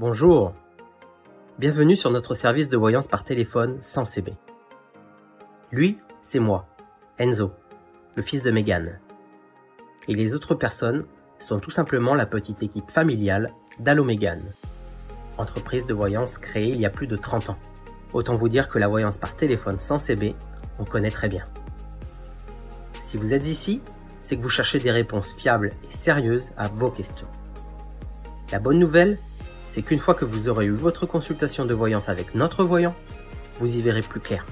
Bonjour, bienvenue sur notre service de voyance par téléphone sans CB. Lui, c'est moi, Enzo, le fils de Megan. Et les autres personnes sont tout simplement la petite équipe familiale d'Allo Megan, entreprise de voyance créée il y a plus de 30 ans. Autant vous dire que la voyance par téléphone sans CB, on connaît très bien. Si vous êtes ici, c'est que vous cherchez des réponses fiables et sérieuses à vos questions. La bonne nouvelle, c'est qu'une fois que vous aurez eu votre consultation de voyance avec notre voyant, vous y verrez plus clair,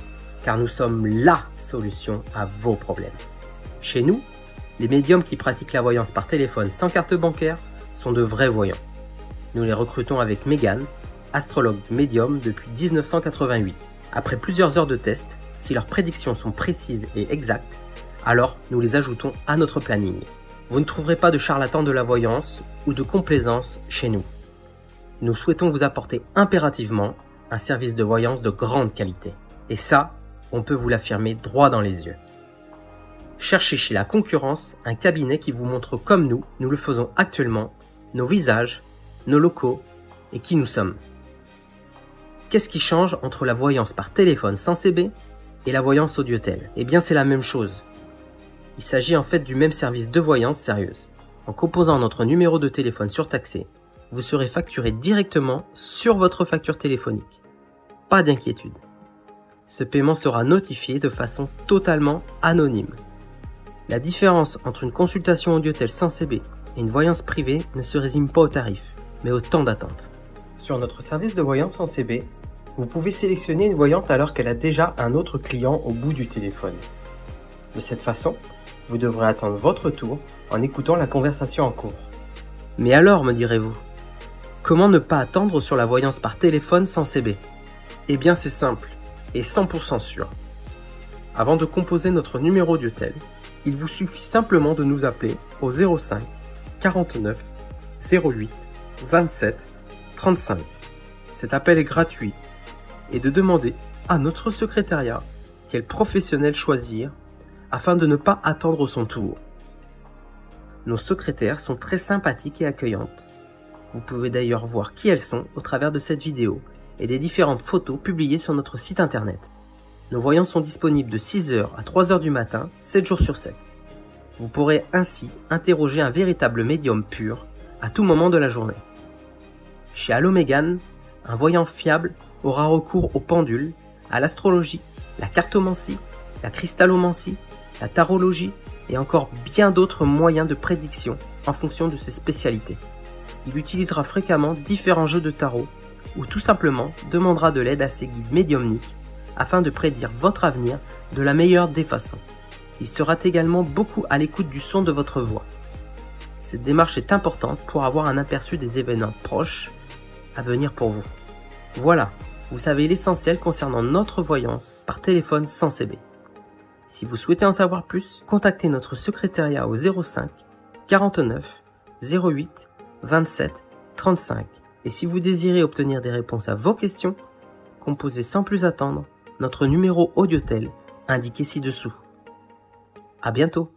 car nous sommes LA solution à vos problèmes. Chez nous, les médiums qui pratiquent la voyance par téléphone sans carte bancaire sont de vrais voyants. Nous les recrutons avec Megan, astrologue médium depuis 1988. Après plusieurs heures de tests, si leurs prédictions sont précises et exactes, alors nous les ajoutons à notre planning. Vous ne trouverez pas de charlatans de la voyance ou de complaisance chez nous. Nous souhaitons vous apporter impérativement un service de voyance de grande qualité. Et ça, on peut vous l'affirmer droit dans les yeux. Cherchez chez la concurrence un cabinet qui vous montre comme nous le faisons actuellement, nos visages, nos locaux et qui nous sommes. Qu'est-ce qui change entre la voyance par téléphone sans CB et la voyance audiotel? Eh bien, c'est la même chose. Il s'agit en fait du même service de voyance sérieuse. En composant notre numéro de téléphone surtaxé, vous serez facturé directement sur votre facture téléphonique. Pas d'inquiétude. Ce paiement sera notifié de façon totalement anonyme. La différence entre une consultation audiotel sans CB et une voyance privée ne se résume pas au tarif, mais au temps d'attente. Sur notre service de voyance sans CB, vous pouvez sélectionner une voyante alors qu'elle a déjà un autre client au bout du téléphone. De cette façon, vous devrez attendre votre tour en écoutant la conversation en cours. Mais alors, me direz-vous, comment ne pas attendre sur la voyance par téléphone sans CB? Eh bien, c'est simple et 100% sûr. Avant de composer notre numéro audiotel, il vous suffit simplement de nous appeler au 05 49 08 27 35. Cet appel est gratuit et de demander à notre secrétariat quel professionnel choisir afin de ne pas attendre son tour. Nos secrétaires sont très sympathiques et accueillantes. Vous pouvez d'ailleurs voir qui elles sont au travers de cette vidéo et des différentes photos publiées sur notre site internet. Nos voyants sont disponibles de 6h à 3h du matin, 7 jours sur 7. Vous pourrez ainsi interroger un véritable médium pur à tout moment de la journée. Chez Allo Megan, un voyant fiable aura recours aux pendules, à l'astrologie, la cartomancie, la cristallomancie, la tarologie et encore bien d'autres moyens de prédiction en fonction de ses spécialités. Il utilisera fréquemment différents jeux de tarot ou tout simplement demandera de l'aide à ses guides médiumniques afin de prédire votre avenir de la meilleure des façons. Il sera également beaucoup à l'écoute du son de votre voix. Cette démarche est importante pour avoir un aperçu des événements proches à venir pour vous. Voilà, vous savez l'essentiel concernant notre voyance par téléphone sans CB. Si vous souhaitez en savoir plus, contactez notre secrétariat au 05 49 08 27 35. Et si vous désirez obtenir des réponses à vos questions, composez sans plus attendre notre numéro audiotel indiqué ci-dessous. À bientôt!